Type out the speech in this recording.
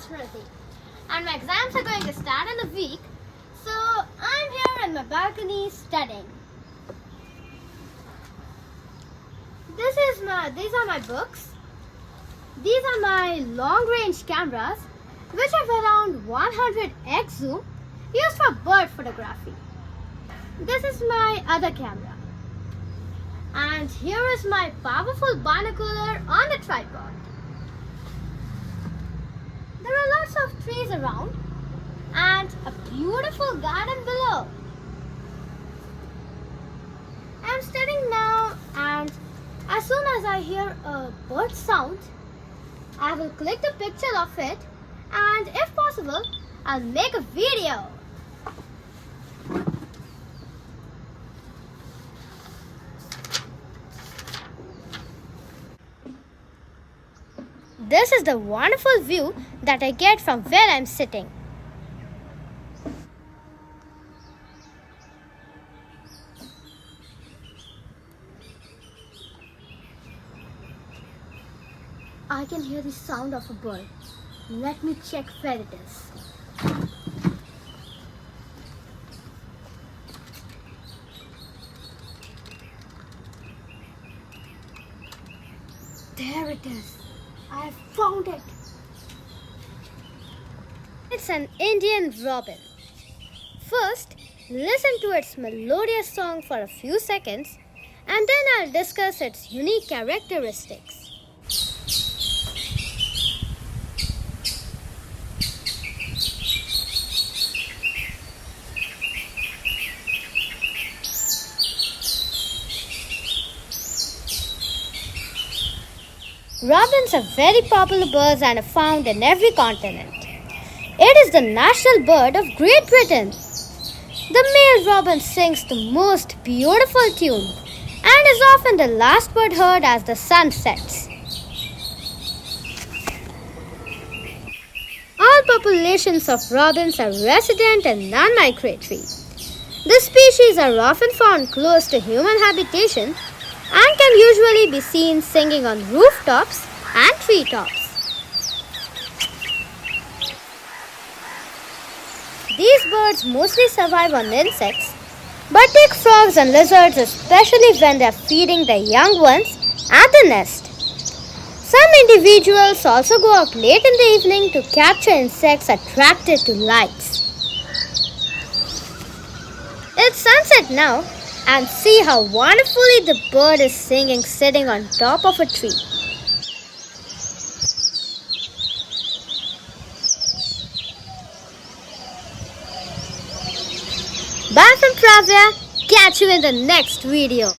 Smriti, and my exams are going to start in a week, so I'm here in my balcony studying. These are my books. These are my long-range cameras, which have around 100x zoom, used for bird photography. This is my other camera. And here is my powerful binocular on the tripod. There are lots of trees around and a beautiful garden below. I'm studying now, and as soon as I hear a bird sound, I will click the picture of it, and if possible, I'll make a video. This is the wonderful view that I get from where I'm sitting. I can hear the sound of a bird. Let me check where it is. There it is. I found it. It's an Indian robin. First, listen to its melodious song for a few seconds, and then I'll discuss its unique characteristics. Robins are very popular birds and are found in every continent. It is the national bird of Great Britain. The male robin sings the most beautiful tune and is often the last bird heard as the sun sets. All populations of robins are resident and non-migratory. The species are often found close to human habitation and can usually be seen singing on rooftops and treetops. These birds mostly survive on insects, but take frogs and lizards, especially when they are feeding their young ones at the nest. Some individuals also go out late in the evening to capture insects attracted to lights. It's sunset now, and see how wonderfully the bird is singing sitting on top of a tree. Bye from Pravya. Catch you in the next video.